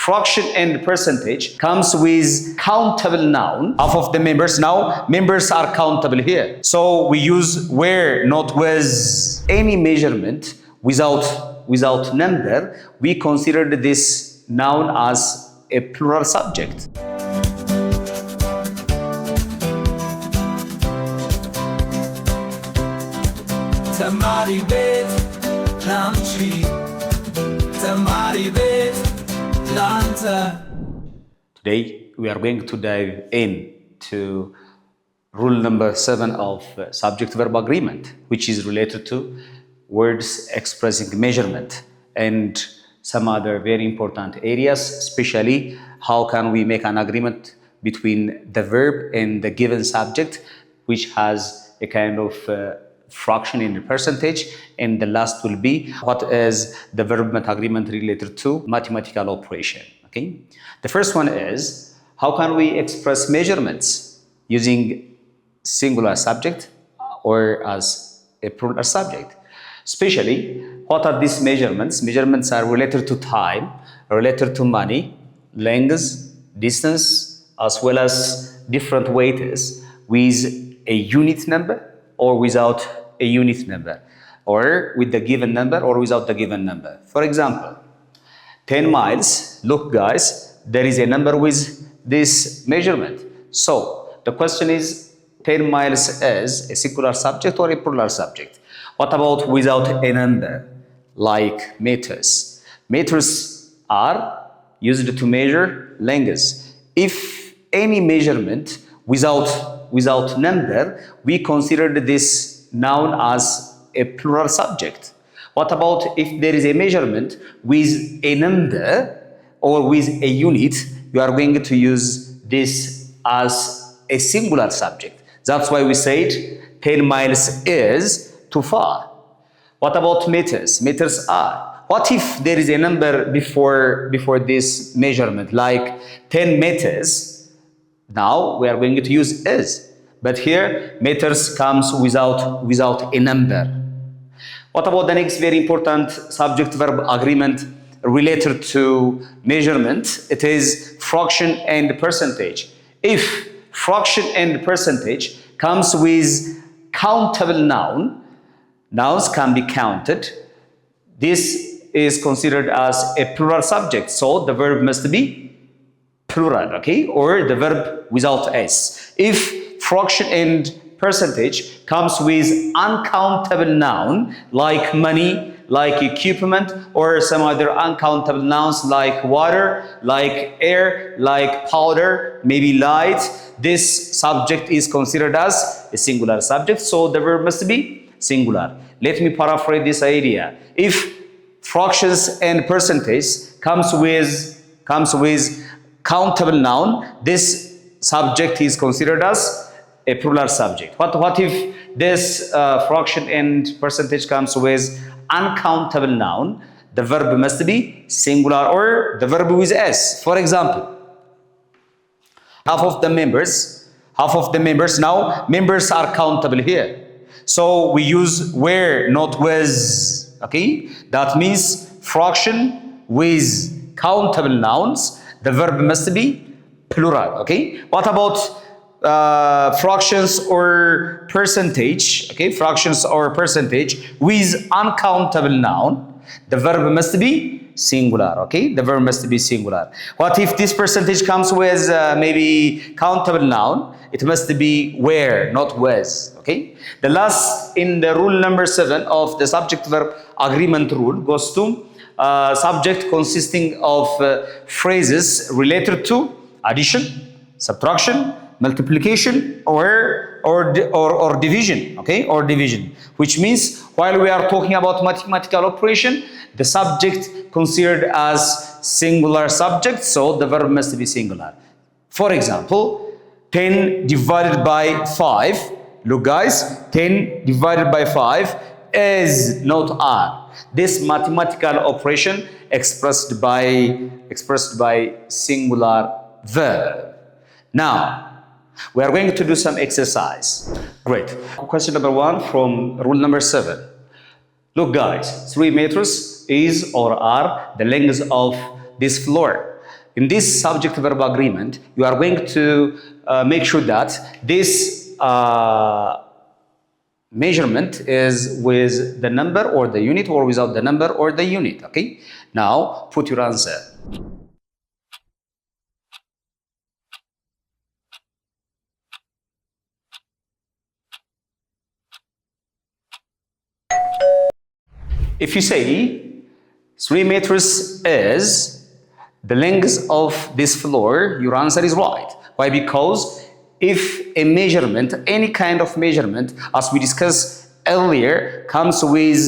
fraction and percentage comes with countable noun. Half of the members, now members are countable here. So we use where, not with. Any measurement without number, we consider this noun as a plural subject. Temaribet country, Temaribet Lanta. Today we are going to dive into rule number 7 of subject-verb agreement, which is related to words expressing measurement and some other very important areas, especially how can we make an agreement between the verb and the given subject, which has a kind of fraction in the percentage, and the last will be what is the verb agreement related to mathematical operation. Okay, the first one is how can we express measurements using singular subject or as a plural subject. Especially, what are these measurements? Measurements are related to time, related to money, length, distance, as well as different weights with a unit number or without a unit number, or with the given number or without the given number. For example, 10 miles, look guys, there is a number with this measurement. So the question is, 10 miles is a singular subject or a plural subject? What about without a number, like meters? Meters are used to measure lengths. If any measurement without number, we consider this noun as a plural subject. What about if there is a measurement with a number or with a unit? You are going to use this as a singular subject. That's why we said 10 miles is too far. What about meters? Meters are. What if there is a number before this measurement, like 10 meters? Now we are going to use is. But here, meters comes without a number. What about the next very important subject-verb agreement related to measurement? It is fraction and percentage. If fraction and percentage comes with countable noun, nouns can be counted. This is considered as a plural subject, so the verb must be plural, okay? Or the verb without s. If fraction and percentage comes with uncountable noun like money, like equipment, or some other uncountable nouns like water, like air, like powder, maybe light, this subject is considered as a singular subject, so the verb must be singular. Let me paraphrase this idea. If fractions and percentage comes with countable noun, this subject is considered as a plural subject. What if this fraction and percentage comes with uncountable noun? The verb must be singular or the verb with s. For example, half of the members, now members are countable here. So we use where, not with. Okay, that means fraction with countable nouns, the verb must be plural. Okay, what about fractions or percentage? Okay, fractions or percentage with uncountable noun, the verb must be singular. Okay, the verb must be singular. What if this percentage comes with maybe countable noun? It must be where, not with. Okay, the last in the rule number 7 of the subject-verb agreement rule goes to subject consisting of phrases related to addition, subtraction, multiplication, or division. Okay, or division, which means while we are talking about mathematical operation, the subject considered as singular subject, so the verb must be singular. For example, 10 divided by 5. Look guys, 10 divided by 5 is not R. This mathematical operation expressed by singular verb. Now, we are going to do some exercise. Great. Question number 1 from rule number 7. Look guys, 3 meters is or are the length of this floor. in this subject-verb agreement, you are going to make sure that this measurement is with the number or the unit or without the number or the unit, okay? Now, put your answer. If you say 3 meters is the length of this floor, your answer is right. Why? Because if a measurement, any kind of measurement, as we discussed earlier, comes with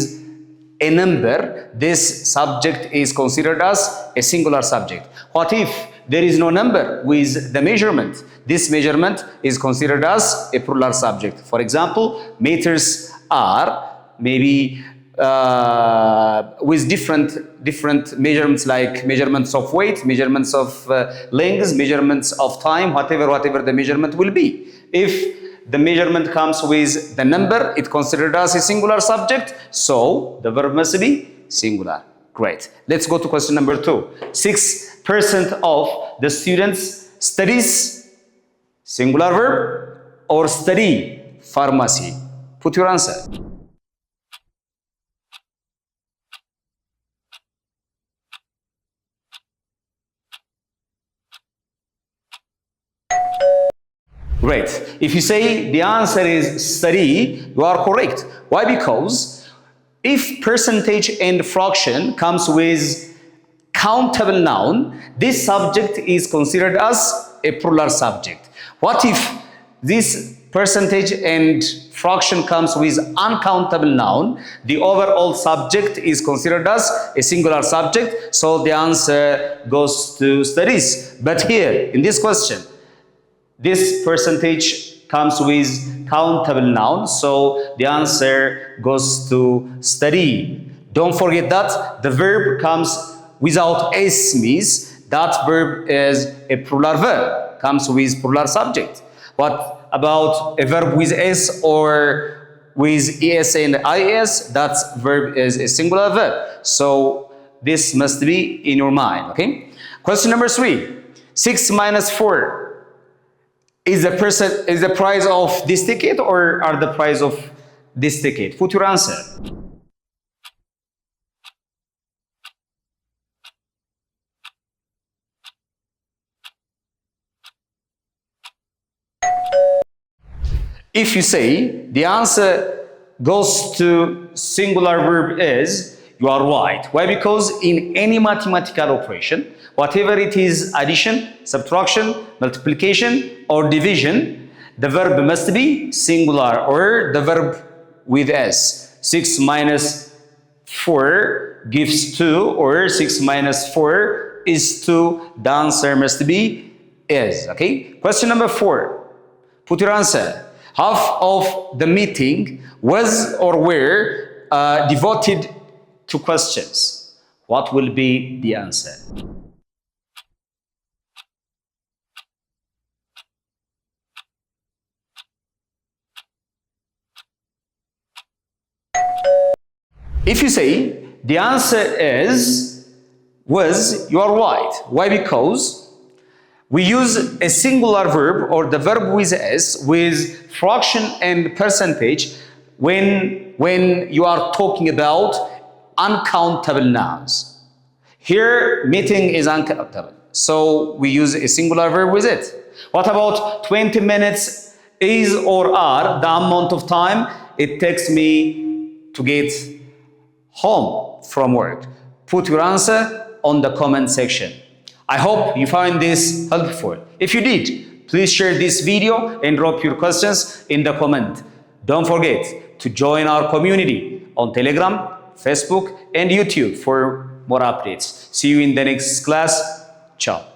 a number, this subject is considered as a singular subject. What if there is no number with the measurement? This measurement is considered as a plural subject. For example, meters are maybe with different measurements, like measurements of weight, measurements of length, measurements of time, whatever the measurement will be. If the measurement comes with the number, it's considered as a singular subject, so the verb must be singular. Great. Let's go to question number 2. 6% of the students studies singular verb or study pharmacy. Put your answer. Great. If you say the answer is study, you are correct. Why? Because if percentage and fraction comes with countable noun, this subject is considered as a plural subject. What if this percentage and fraction comes with uncountable noun? The overall subject is considered as a singular subject, so the answer goes to studies. But here, in this question, this percentage comes with countable noun, so the answer goes to study. Don't forget that the verb comes without s, means that verb is a plural verb, comes with plural subject. What about a verb with s or with es and is? That verb is a singular verb. So this must be in your mind, okay? Question number 3. 6 minus 4. Is the price of this ticket or are the price of this ticket? Put your answer. If you say the answer goes to singular verb is, you are right. Why? Because in any mathematical operation, whatever it is, addition, subtraction, multiplication, or division, the verb must be singular or the verb with s. 6 minus 4 gives 2, or 6 minus 4 is 2. The answer must be is. Okay? Question number 4. Put your answer. Half of the meeting was or were devoted to questions. What will be the answer? If you say the answer is was, you are right. Why? Because we use a singular verb or the verb with s with fraction and percentage when you are talking about uncountable nouns. Here, meeting is uncountable, so we use a singular verb with it. What about 20 minutes is or are the amount of time it takes me to get home from work? Put your answer on the comment section. I hope you found this helpful. If you did, please share this video and drop your questions in the comment. Don't forget to join our community on Telegram, Facebook, and YouTube for more updates. See you in the next class. Ciao.